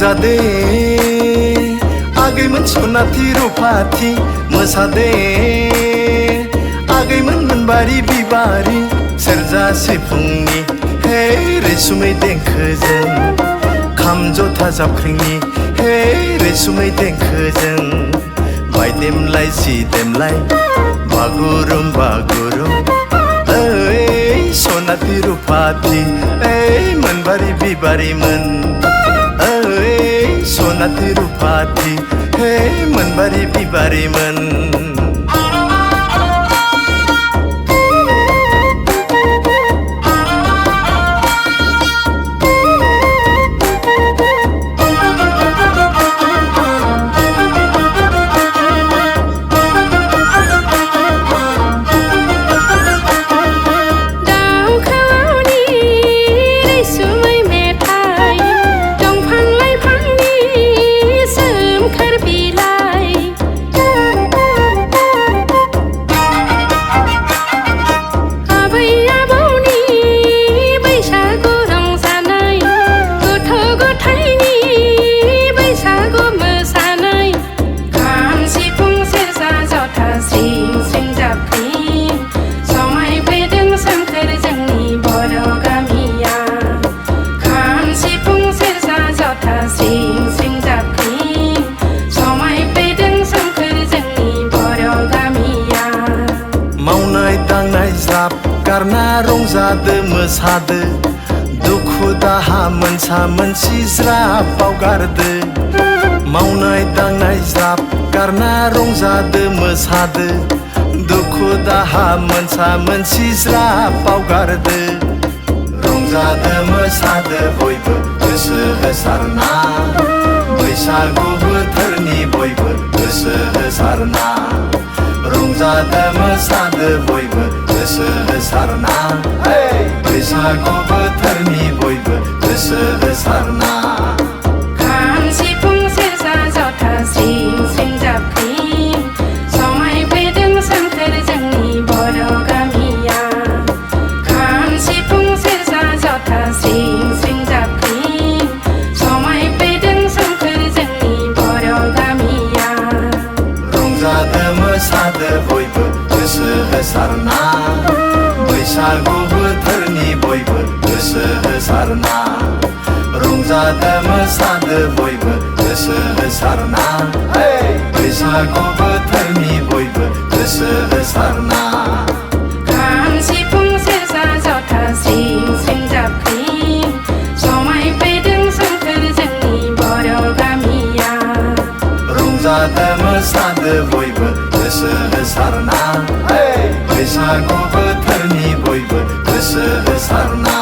रंजादे आगैमोन सनाथि रुफाथि मोसादे आगैमोन मोनबारि बिबारि सेरजा सिफुंनि हे रैसुमै देंखोजों खाम जथा जाबख्रिंनि हे रैसुमै देंखोजों बायदेमलाय जिदेमलाय बागुरुम बागुरुम ओइ सनाथि रुफाथि ओइ मोनबारि बिबारिमोन ओइ सनाथि रुफाथि हे मोनबारि बिबारिमोन रंजादो मोसादो दुखु दाहा मोनसा मोनसि ज्राब बावगारदो मावनाय दांनाय ज्राब गारना रंजादो मोसादो दुखु दाहा मोनसा मोनसि ज्राब बावगारदो रंजादो मोसादो बयबो गोसो होसारना बैसागु बोथोरनि बयबो गोसो होसारना रंजादो मोसादो बयबो गोसो होसारना बैसागु बोथोरनि बयबो गोसो होसारना खाम सिफुं सेरजा जथा स्रिं स्रिं जाबख्रिं समायफैदों सोमखोर जोंनि बर' गामिया खाम सिफुं सेरजा जथा स्रिं स्रिं जाबख्रिं समायफैदों सोमखोर जोंनि बर' गामिया रंजादो मोसादो बयबो गोसो होसारना बैसागु बोथोरनि बयबो गोसो होसारना रंजादो मोसादो बयबो गोसो होसारना बैसागु बोथोरनि बयबो गोसो होसारना खाम सिफुं सेरजा जथा स्रिं स्रिं जाबख्रिं समायफैदों सोमखोर जोंनि बर' गामिया रंजादो मोसादो बयबो गोसो होसारना बैसागु बोथोरनि बयबो गोसो होसारना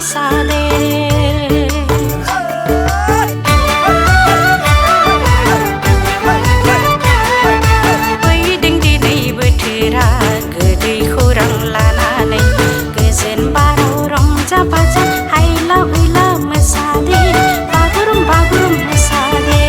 मोसादे फैदों दिनै बोथोरा गोदै खौरां लानानै गोजोन बाराव रंजा बाजा हायला हुइला मोसादे बागुरुम बागुरुम मोसादे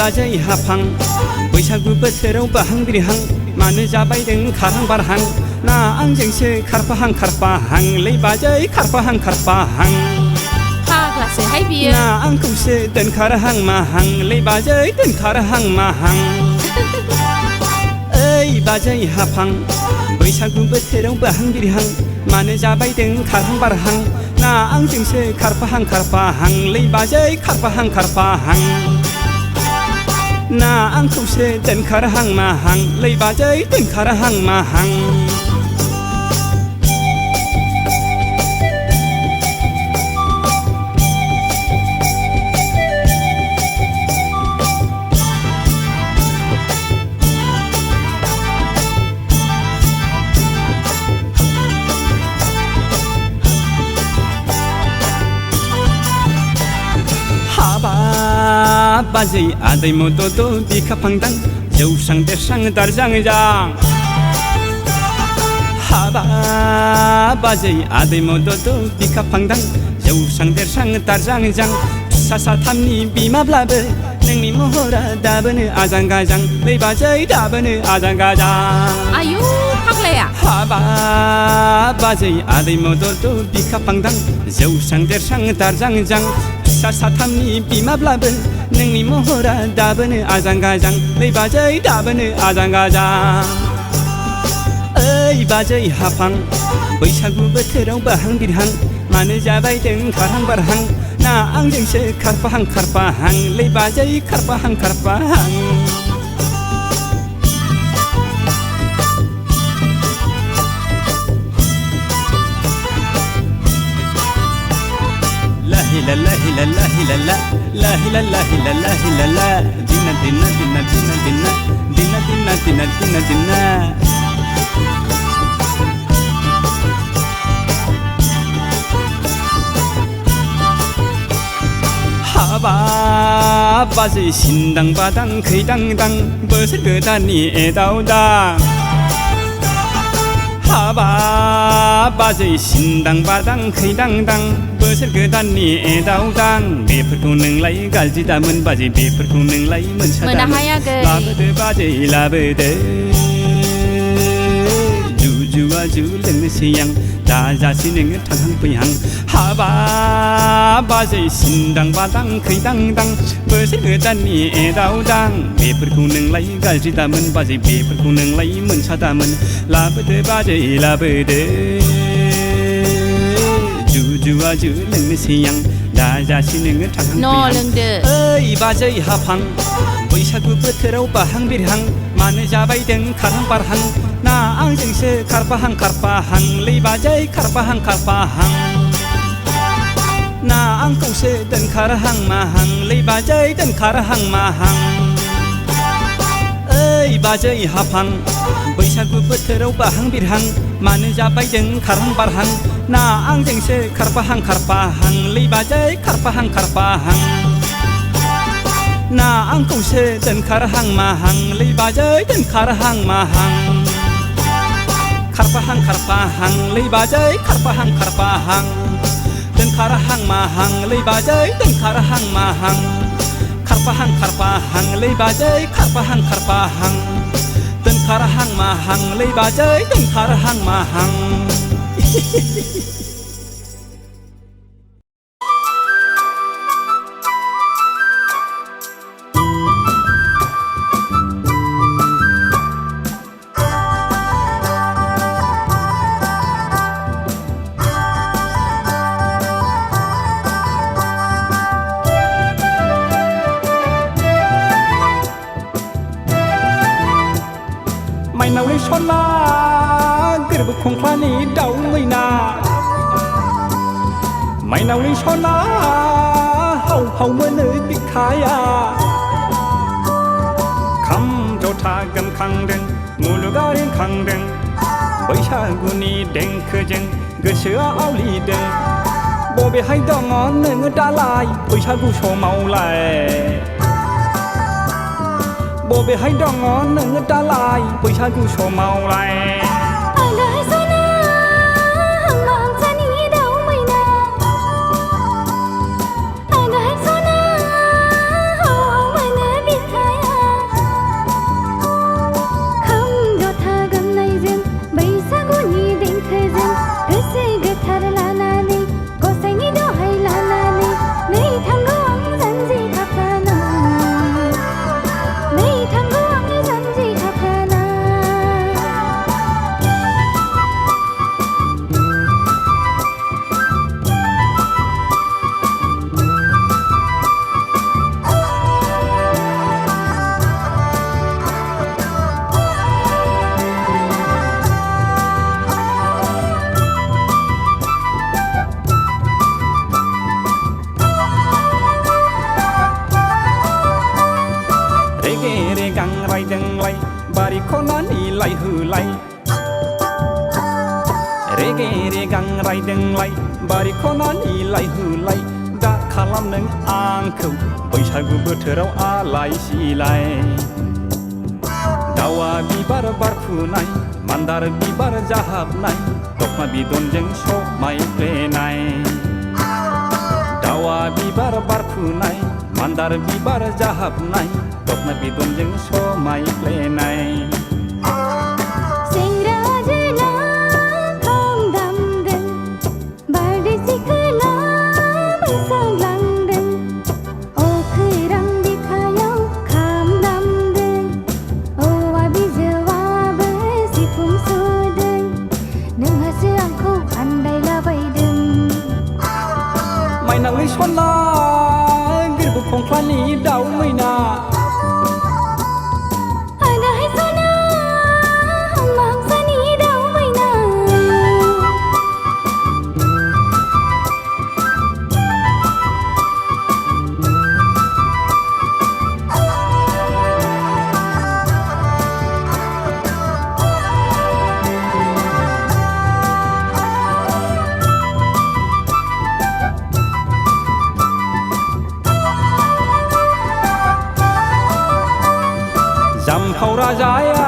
बाजै हाफां बैसागु बोथोराव बाहां बिरहां मानो जाबायदों खारहां बारहां ना आंजोंसो खारफाहां खारफाहां लै बाजै खारफाहां खारफाहां फाग्लासोहाय बियो ना आंखौसो दोनखारहां माहां लै बाजै दोनखारहां माहां ओइ बाजै हाफां बैसागु बोथोराव बाहां बिरहां मानो जाबायदों खारहां बारहां ना आंजोंसो खारफाहां खारफाहां लै बाजै खारफाहां खारफाहां ना आंखौसो दोनखारहां माहां लै बाजै दोनखारहां माहां बाजै आदै मदद बिखा फांदां जौस्रां देरस्रां दारजां जां हाबा बाजै आदै मदद बिखा फांदां जौस्रां देरस्रां दारजां जां फिसा साथामनि बिमाब्लाबो नोंनि महरा दाबोनो आजां गाजां लै बाजै दाबोनो आजां गाजां आयु फाग्लाया हाबा बाजै आदै मदद बिखा फांदां जौस्रां देरस्रां दारजां जां फिसा साथामनि बिमाब्लाबो नोंनि महरा दाबोनो आजां गाजां लै बाजै दाबोनो आजां गाजां ओइ बाजै हाफां बैसागु बोथोराव बाहां बिरहां मानो जाबायदों खारहां बारहां ना आंजोंसो खारफाहां खारफाहां लै बाजै खारफाहां खारफाहां la la la la la la la la la la la la dina dina dina dina dina dina dina dina dina dina haba baजै सिनदां बादां खैदांदां बोसोर गोदाननि एदावदां हाबा बाजै सिनदां बादां खैदांदां बोसोर गोदाननि एदावदां बेफोरखौ नोंलाय गाज्रि दामोन बाजै बेफोरखौ नोंलाय मोनसादामोन लाबोदो बाजै लाबोदो जुजुआ जु लोंनोसै आं दाजासै नोङो थांहां फैहां हाबा बाजै सिनदां बादां खैदांदां बोसोर गोदाननि एदावदां बेफोरखौ नोंलाय गाज्रि दामोन बाजै बेफोरखौ नोंलाय मोनसादामोन लाबोदो बाजै लाबोदो जुजुआ जु लोंनोसै आं दाजासै नोङो थांहां फैहां ओइ बाजै हाफां बैसागु बोथोराव बाहां बिरहां मानो जाबायदों खारहां बारहां ना आंजोंसो खारफाहां खारफाहां लै बाजै खारफाहां खारफाहां ना आंखौसो दोनखारहां माहां लै बाजै दोनखारहां माहां ओइ बाजै हाफां बैसागु बोथोराव बाहां बिरहां मानो जाबायदों खारहां बारहां ना आंजोंसो खारफाहां खारफाहां लै बाजै खारफाहां खारफाहां ना आंखौसो दोनखारहां माहां Lwi Bajwi दोनखारहां माहां खारफाहां खारफाहां Lwi Bajwi खारफाहां खारफाहां दोनखारहां माहां Lwi Bajwi दोनखारहां माहां खारफाहां खारफाहां Lwi Bajwi खारफाहां खारफाहां दोनखारहां माहां Lwi Bajwi दोनखारहां माहां Lwi Sona गोरबो खंख्लानि दाउ मैना माइनाव Lwi Sona हाव हाव मोनो बिखाया खाम जथा गोमखांदों मुलुगा रिंखांदों बैसागुनि देंखोजों गोसोआ आवलिदों बबेहाय दङ नोङो दालाय बैसागु समावलाय बबेहाय दङ नोङो दालाय बैसागु समावलाय बारि खनानि लायहोलाय रेगे रेगां रायदोंलाय बारि खनानि लायहोलाय दा खालाम नों आंखौ बैसागु बोथोराव आलाय सिलाय दावा बिबार बारफुनाय मान्दार बिबार जाहाबनाय दखना बिदनजों समायफ्लेनाय दावा बिबार बारफुनाय मान्दार बिबार जाहाबनाय दखना बिदनजों समायफ्लेनाय सेंग्रा जोला खाम दामदों बारदै सिख्ला मोसाग्लांदों अखोरां बिखायाव खाम दामदों औवा बिजौआबो सिफुं सुदों नोंहासो आंखौ आन्दायलाबायदों माइनाव Lwi Sona गोरबो खंख्लानि दाउ मैना जामखाव राजाया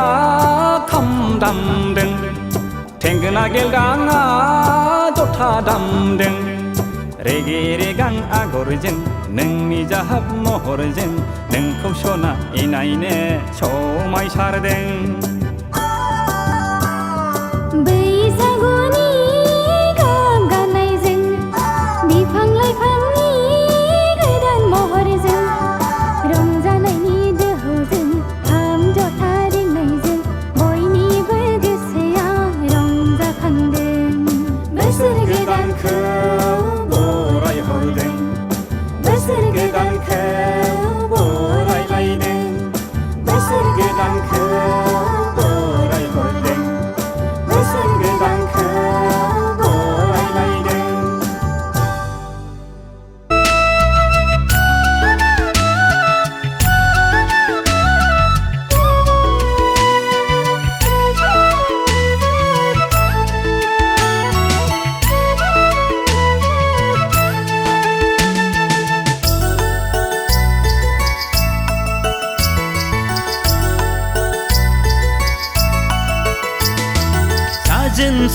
खाम दामदों थेंगोना गेलगाङा जथा दामदों रेगे रेगां आगरजों नोंनि जाहाब महरजों नोंखौ सना इनायनो समायसारदों बैसागुनि गाब गानायजों बिफां लाइफांनि गोदान महरजों रंजानायनि दोहौजों खाम जथा रिंनायजों बयनिबो गोसोआ रंजाखांदों बोसोर गोदानखौ बरायहरदों बोसोर गोदानखौ बरायलायदों बोसोर गोदानखौ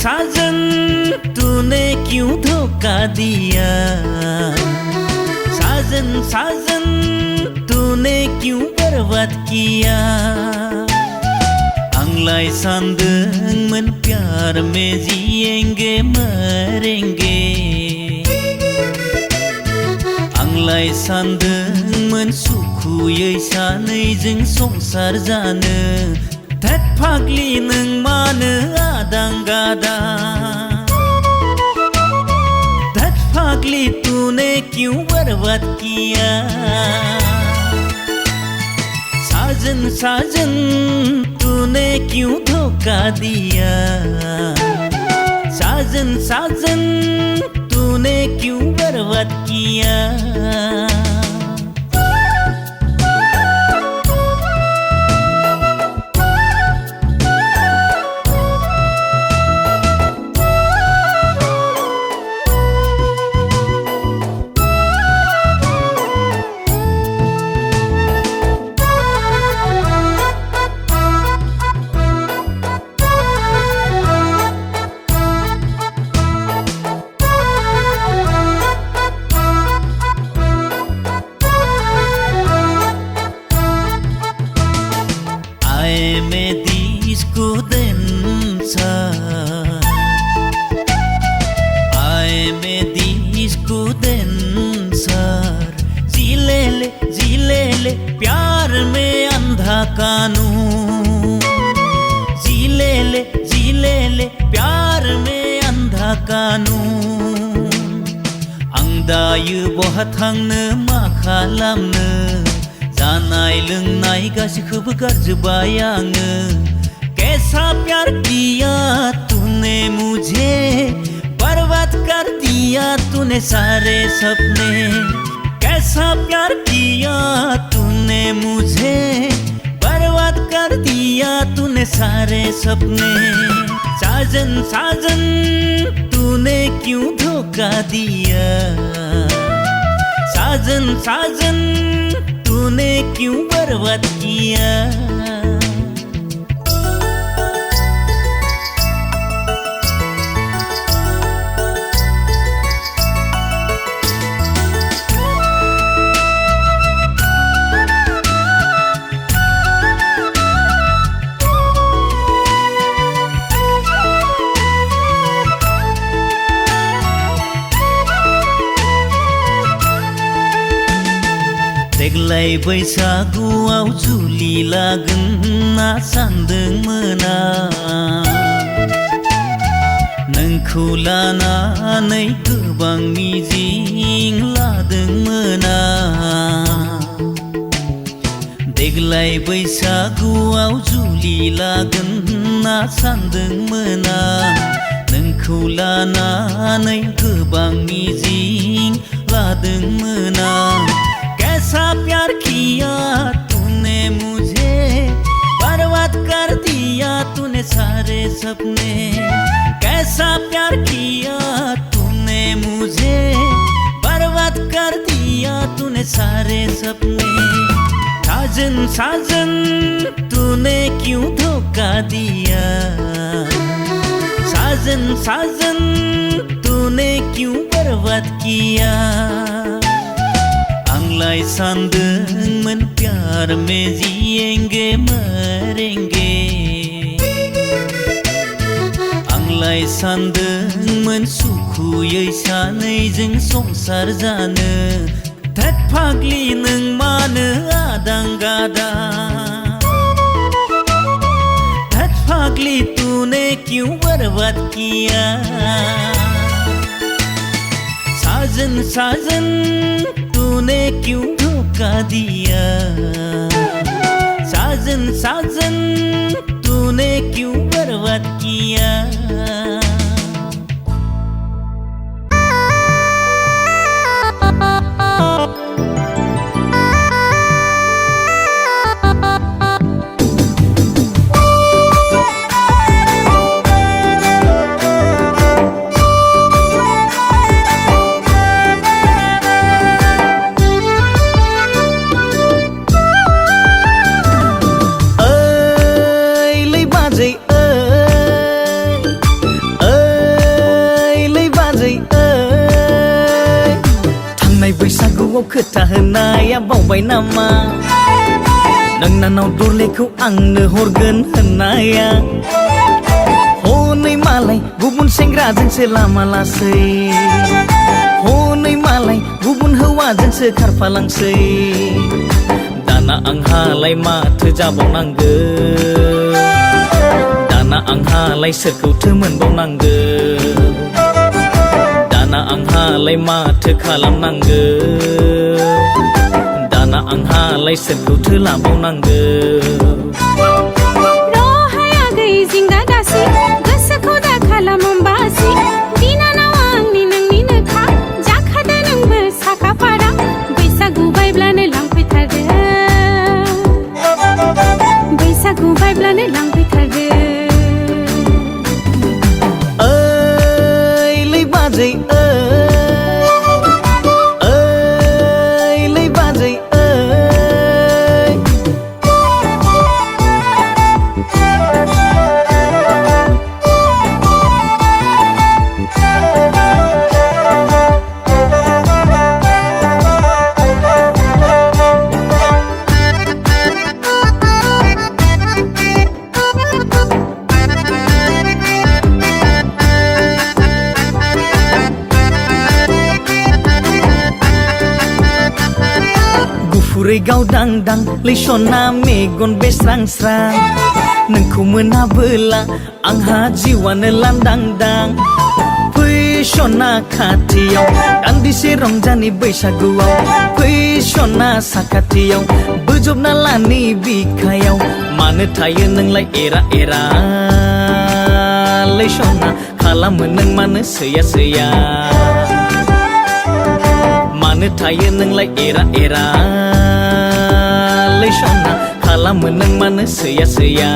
साजन तूने क्यों धोखा दिया साजन साजन तूने क्यों बर्बाद किया आंलाय सानदोंमोन प्यार में जिएंगे मरेंगे आंलाय सानदोंमोन सुखुयै सानैजों संसार जानो धत फाग्लि नों मानो आदां गादां धत फाग्लि तूने क्यों बर्बाद किया साजन साजन तूने क्यों धोखा दिया साजन साजन तूने क्यों बर्बाद किया प्यार में अंधा कानून जी ले प्यार में अंधा कानून आं दायो बहा थांनो मा खालामनो जानाय लोंनाय गासैखौबो गारजोब्बाय आङो कैसा प्यार किया तूने मुझे बर्बाद कर दिया तूने सारे सपने कैसा प्यार किया तूने मुझे बर्बाद कर दिया तूने सारे सपने साजन साजन तूने क्यों धोखा दिया साजन साजन तूने क्यों बर्बाद किया देग्लाय बैसागुआव जुलि लागोन होनना सानदोंमोन आं नोंखौ लानानै गोबां मिजिं लादोंमोन आं देग्लाय बैसागुआव जुलि लागोन होनना सानदोंमोन आं नोंखौ लानानै गोबां मिजिं लादोंमोन आं कैसा प्यार किया तूने मुझे बर्बाद कर दिया तूने सारे सपने कैसा प्यार किया तूने मुझे बर्बाद कर दिया तूने सारे सपने साजन साजन तूने क्यों धोखा दिया साजन साजन तूने क्यों बर्बाद किया आंलाय सानदोंमोन प्यार में जिएंगे मरेंगे आंलाय सानदोंमोन सुखुयै सानैजों संसार जानो धत फाग्लि नों मानो आदां गादां धत फाग्लि तूने क्यों बर्बाद किया साजन साजन तूने क्यों धोखा दिया साजन साजन तूने क्यों बर्बाद किया बैसागुआव खोथा होनाया बावबाय नामा नोंनानाव दरलेखौ आंनो हरगोन होननाया हनै मालाय गुबुन सेंग्राजोंसो लामा लासै हनै मालाय गुबुन हौवाजोंसो खारफालांसै दाना आंहालाय माथो जाबावनांगौ दाना आंहालाय सोरखौथो मोनबावनांगौ दाना आंहालाय माथो खालामनांगौ दाना आंहालाय सोरखौथो लाबावनांगौ रहाया गै जिंगा दासि गोसोखौ दा खालामबासि बिनानाव आंनि नोंनिनोखा जाखादो नोंबो साखा फारा बैसागु बायब्लानो लांफैथारदो बैसागु बायब्लानो लांफैथारदो ओइ लै बाजै लै बाजै गुफुरै गावदांदां लैसना मेगन बेस्रां-स्रां नोंखौ मोनाबोला आंहा जिउआनो लांदांदां फै सना खाथियाव दान्दिसे रंजानि बैसागुआव फै सना साखाथियाव बोजबना लानि बिखायाव मानो थायो नोंलाय एरा एरा लैसना खालामो नों मानो सैया सैया मानो थायो नोंलाय एरा एरा लैसना खालामो नों मानो सैया सैया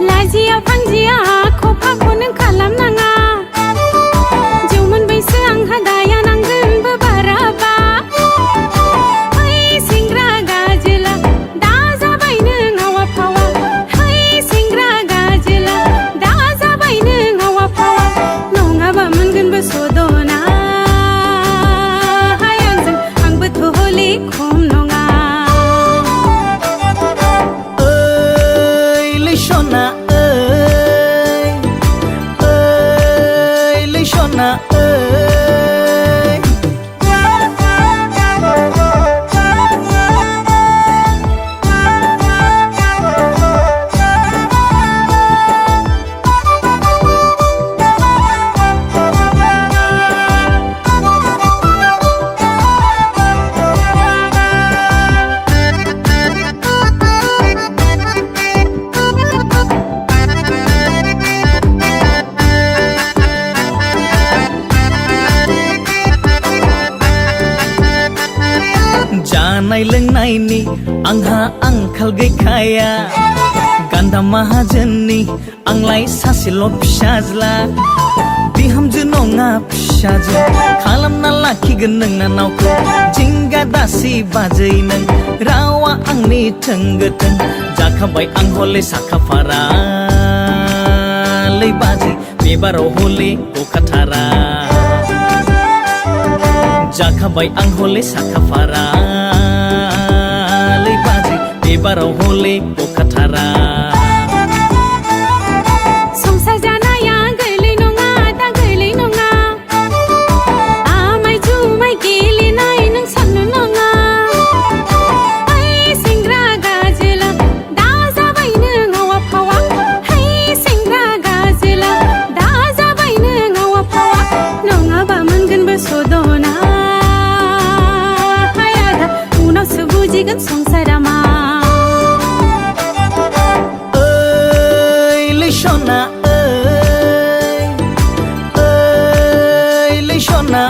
लाजिया फांजिया खफाखौ नों खालामनाङा जौ मोनबैसो आंहा दाया नांगोनबो बाराबा है सेंग्रा गाजोला दा जाबाय नों आवा फावा है सेंग्रा गाजोला दा जाबाय नों आवा फावा नङाबा मोनगोनबो सदना खम नङा ओइ लैसना लैसना जानाय लोंनायनि आंहा आंखाल गैखाया गान्दा माहाजोननि आंलाय सासेल' फिसाज्ला बिहामजो नङा फिसाजो खालामना लाखिगोन नोंनानावखौ जिंगा दासि बाजै नों रावा आंनि थोंगोथों जाखाबाय आं हले साखाफारा लै बाजै बेबाराव हले गखाथारा जाखाबाय आं हले साखाफारा लै बाजै बेबाराव हले गखाथारा संसार जानाया गोरलै नङा दा गोरलै नङा आमाय जुमाय गेलेनाय नों साननो नङा है सेंग्रा गाजोला दा जाबाय नों आवा फावा है सेंग्रा गाजोला दा जाबाय नों आवा फावा नङाबा मोनगोनबो सदना उनावसो बुजिगोन संसारा मा ओइ लैसना लैसना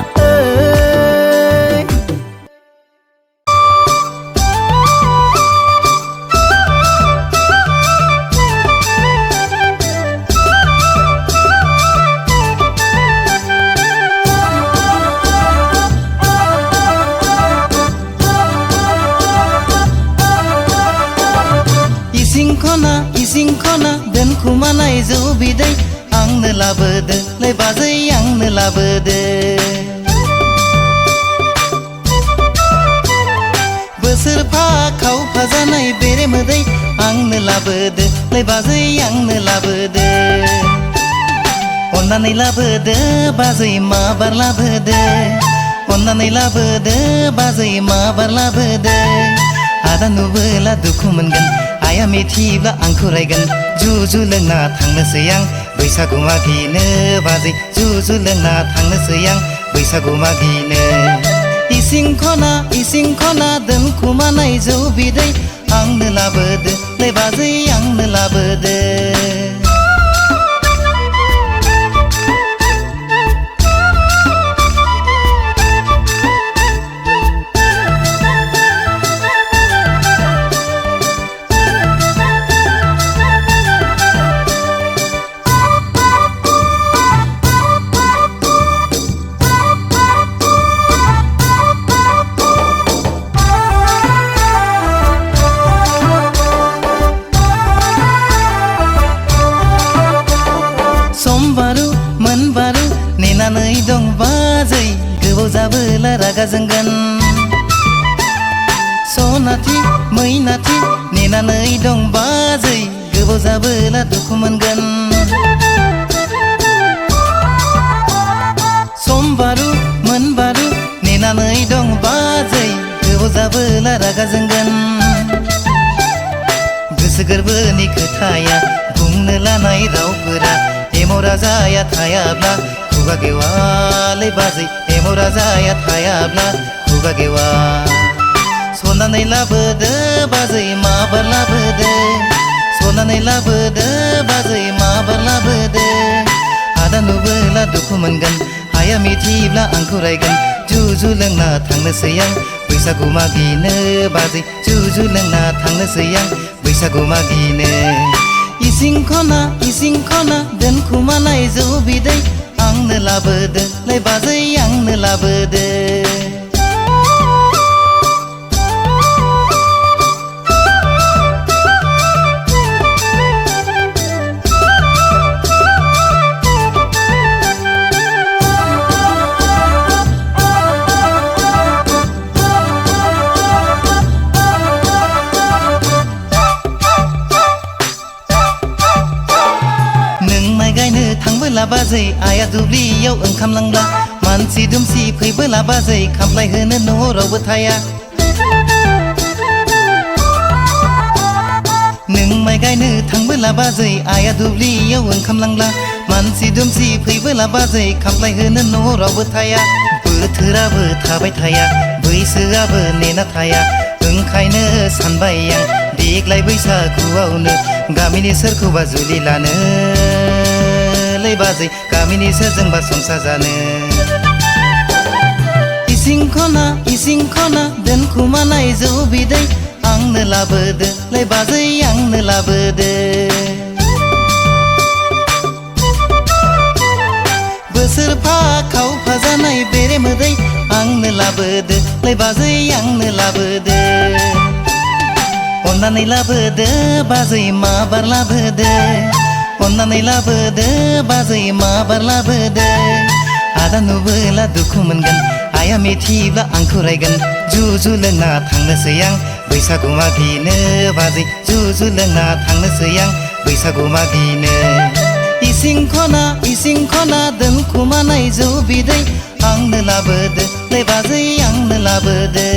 Eshing Khona दोनखुमानाय जौ बिदै आंनो लाबोदो लै बाजै आंनो लाबोदो बाजै आंनो लाबोदो अन्नानै लाबोदो बाजै माबार लाबोदो अन्नानै लाबोदो बाजै माबार लाबोदो आदा नुबोला दुखु मोनगोन आइया मिथिब्ला आंखौ रायगोन जुजु लोंना थांनोसै आं बैसागु मागिनो बाजै जुजु लोंना थांनोसै आं बैसागु मागिनो इसिं खना दोनखुमानाय जौ बिदै आंनो लाबोदो नै बाजै आंनो लाबोदो नेनानै दं बाजै गोबाव जाबोला रागा जोंगोन सनाथि मैनाथि नेनानै दं बाजै गोबाव जाबोला दुखु मोनगोन समबारु मोनबारु नेनानै दं बाजै गोबाव जाबोला रागा जोंगोन गोसो गोरबोनि खोथाया बुंनो लानाय रावफोरा एमरा जाया थायाब्ला खुगा गेवालै बाजै एमरा जाया थायाब्ला खुगा गेवा सनानै लाबोदो बाजै माबार लाबोदो सनानै लाबोदो बाजै माबार लाबोदो आदा नुबोला दुखु मोनगोन आइया मिथिब्ला आंखौ रायगोन जुजु लोंना थांनोसै आं बैसागु मागिनो बाजै जुजु लोंना थांनोसै आं बैसागु मागिनो इसिं खना दोनखुमानाय जौ बिदै आंनो लाबोदो नै बाजै आंनो लाबोदो बाजै आइया दुब्लियाव ओंखाम लांब्ला मानसि दुमसि फैबोला बाजै खामफ्लाय होनो न' रावबो थाया नों माइ गायनो थांबोला बाजै आइया दुब्लियाव ओंखाम लांब्ला मानसि दुमसि फैबोला बाजै खामफ्लाय होनो न' रावबो थाया बोथोराबो थाबाय थाया बैसोआबो नेना थाया ओंखायनो सानबाय आं देग्लाय बैसागुआवनो गामिनि सोरखौबा जुलि लानो बाजै गामिनि सोरजोंबा संसार जानो इसिं खना दोनखुमानाय जौ बिदै आंनो लाबोदो नै बाजै आंनो लाबोदो बोसोरफा खावफा जानाय बेरे मोदै आंनो लाबोदो नै बाजै आंनो लाबोदो अन्नानै लाबोदो बाजै माबार लाबोदो अन्नानै लाबोदो बाजै माबार लाबोदो आदा नुबोला दुखु मोनगोन आइया मिथिब्ला आंखौ रायगोन जुजु लोंना थांनोसै आं बैसागु मागिनो बाजै जुजु लोंना थांनोसै आं बैसागु मागिनो इसिं खना दोनखुमानाय जौ बिदै आंनो लाबोदो नै बाजै आंनो लाबोदो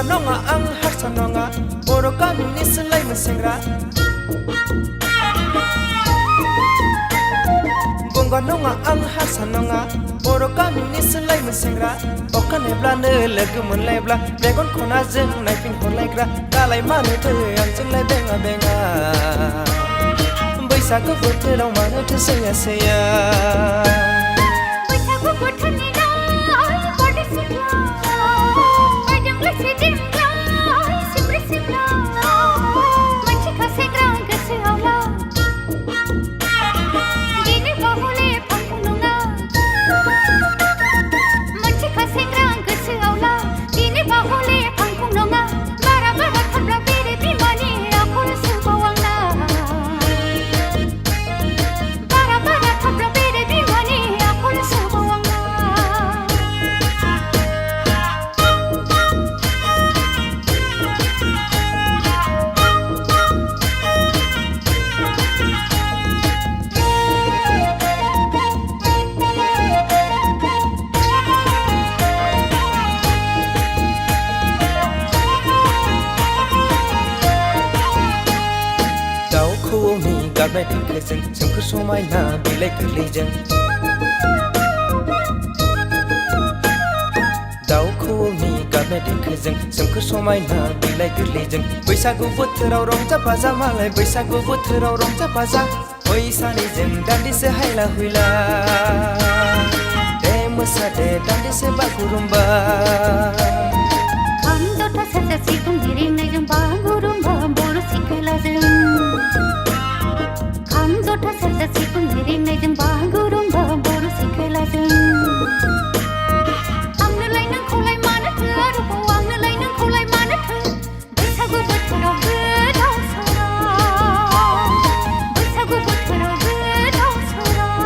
नङा आं हारसा नङा बर' गामिनि सोलायमोन सेंग्रा गंगा नङा आं हारसा नङा बर' गामिनि सोलायमोन सेंग्रा अखानायब्लानो लोगो मोनलायब्ला मेगन खनाजों नायफिनहरलायग्रा दालाय मानोथो आंजोंलाय बेङा बेङा बैसागु बोथोराव मानोथो सैया सैया बैसागु बोथोरनि गाबनाय देंखोजों सोमखोर समायना बिलाइ गोरलैजों दाउ खौवौनि गाबनाय देंखोजों सोमखोर समायना बिलाइ गोरलैजों बैसागु बोथोराव रंजा बाजा मालाय बैसागु बोथोराव रंजा बाजा बै सानैजों दान्दिसे हायला हुइला दे मोसादे दान्दिसे बागुरुम्बा खाम जथा सेरजा सिफुं रिंनायजों बागुरुम्बा बर' सिख्लाजों खाम जथा सेरजा सिफुं रिंनायजों बागुरुम्बा बर' सिख्लाजों आंनोलाय नोंखौलाय मानोथो आरोबाव आंनोलाय नोंखौलाय मानोथो बैसागु बोथोराव गोदाव सोराव बैसागु बोथोराव गोदाव सोराव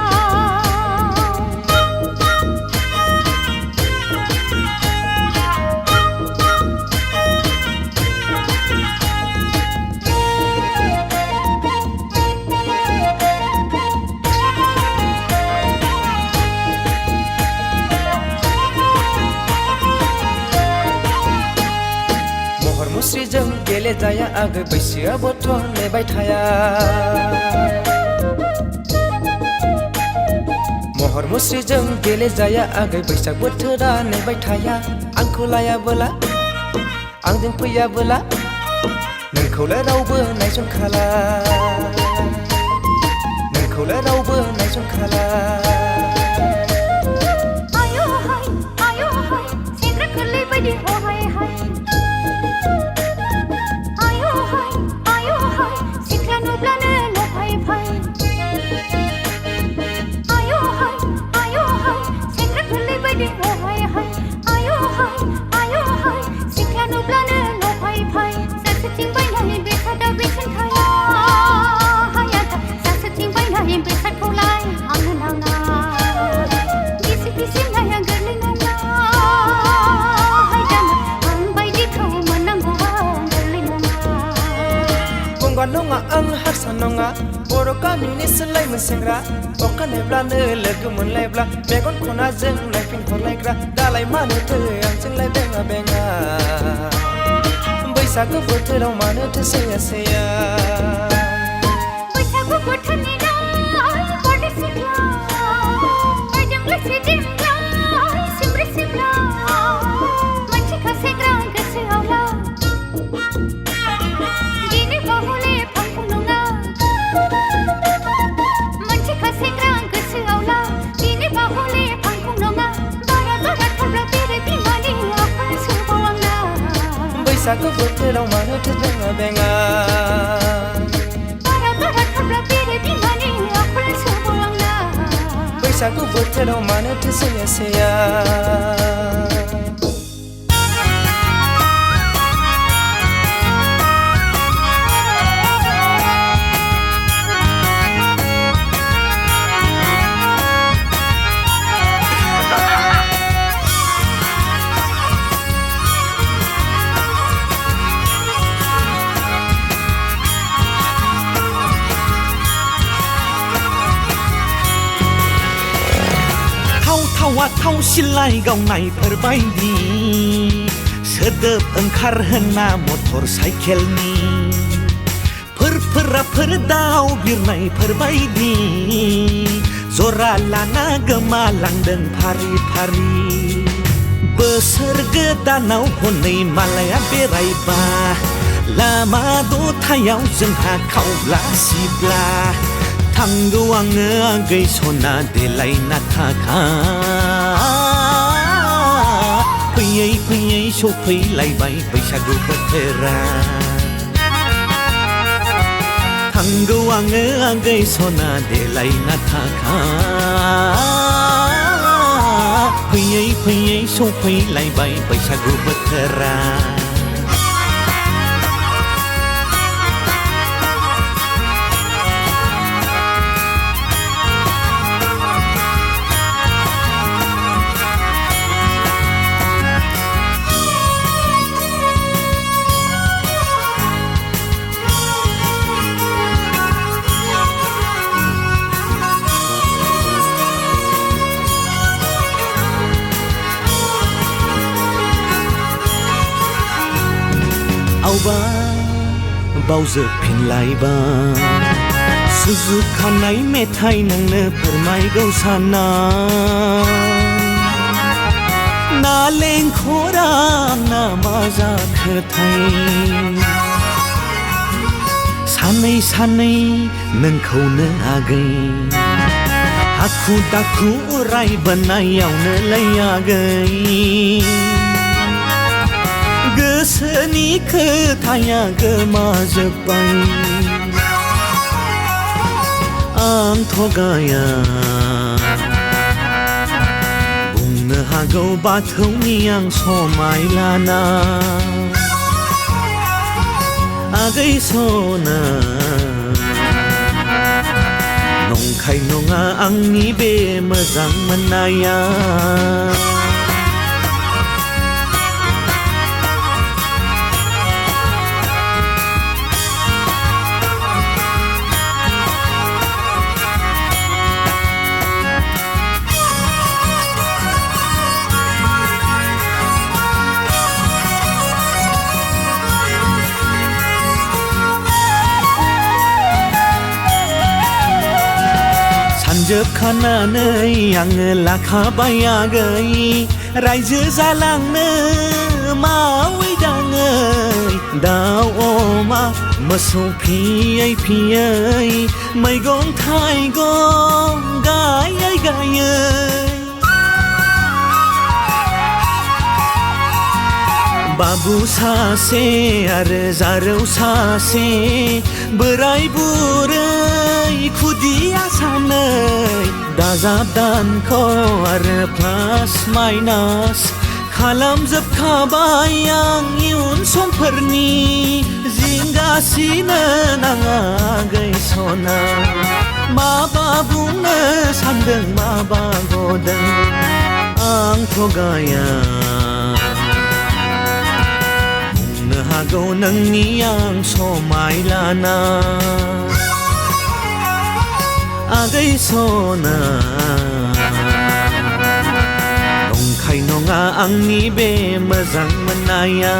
महर मुस्रिजों गेले जाया आगै बैसोआ बथ' नेबाय थाया महर मुस्रिजों गेले जाया आगै बैसाग बोथोरा नेबाय थाया आंखौ लायाबोला आंजों फैयाबोला नोंखौलाय रावबो नायसनखाला नोंखौलाय रावबो नायसनखाला आयो हाय सेंग्रा गोरलै बायदि अहाय हाय आयो हाय सिख्ला नुब्लानो लफाय फाय आयो हाय सेंग्रा गोरलै बायदि अहाय हाय आयो हाय सिख्ला नुब्लानो लफाय फाय सासेथिं बायनानै बेसादा बेसेन थाया हाया सासेथिं बायनानै बेसादखौलाय आंनो नाङा गिसि गिसि नाया गोरलै नङा हाय दाना आं बायदिखौ मोननांगौआ गोरलै नङा गंगार नङा आं हारसा नङा बर' गामिनि सोलायमोन सेंग्रा अखानायब्लानो लोगो मोनलायब्ला मेगन खनाजों नायफिनहरलायग्रा दालाय मानोथो आंजोंलाय बेङा बेङा बैसागु बोथोराव मानोथो सैया सैया बैसागु बोथोरनि राय बारदै सिख्ला बायदोंलाय सिदिंग्ला सिमब्रे सिमब्ला मानसिखा सेंग्रा गोसोआवला दिनै बाहले फांफुं नङा मानसिखा सेंग्रा गोसोआवला दिनै बाहले फांफुं नङा बारा थाब्ला बेरे बिमानि आफा सोबाव आंना बैसागु बोथोराव मानोथो बेङा बेङा बारा थाब्ला बेरे बिमानि आफा सोबाव आंना बैसागु बोथोराव मानोथो सैया सैया थावा थाव सिलाय गावनायफोरबायदि सोदोब ओंखारहोना मटर साइकेलनि फोर दाव बिरनायफोरबायदि जरा लाना गोमालांदों फारि फारि बोसोर गोदानाव हनै मालाया बेरायबा लामा दथायाव जोंहा खावब्ला सिब्ला थांगौ आङो आगै सना देलायना थाखा फैयै फैयै सफैलायबाय बैसागु बोथोरा थांगौ आङो आगै सना देलायना थाखा फैयै फैयै सफैलायबाय बैसागु बोथोरा आवबा बावजोबफिनलायबाय सुजुखानाय मेथाइ नोंनो फोरमायगौ साना नालेंखरा आंना मा जाखोथाय सानै सानै नोंखौनो आगै हाखु दाखु रायबोनायावनो आगै गोसोनि खोथाया गोमाजोब्बाय आं थगाया बुंनो हागौ बाथौनि आं समाय लाना आगै सना नंखाय नङा आंनि बे मोजां मोननाया जोबखानानै आङो लाखाबाय आगै रायजो जालांनो मावै दाङै दाउ अमा मोसौ फियै फियै मैगं थाइगं गायै गायै बाबु सासे आरो जारौ सासे बोराय बुरै खुदिया सानै दाजाब दानख' आरो प्लास माइनास खालामजोबखाबाय आं इयुन समफोरनि जिंगासिनो नाङा आगै सना माबा बुंनो सानदों माबा गदों आं थगाया बुंनो हागौ नोंनि आं समाय लाना आगै सना नंखाय नङा आंनि बे मोजां मोननाया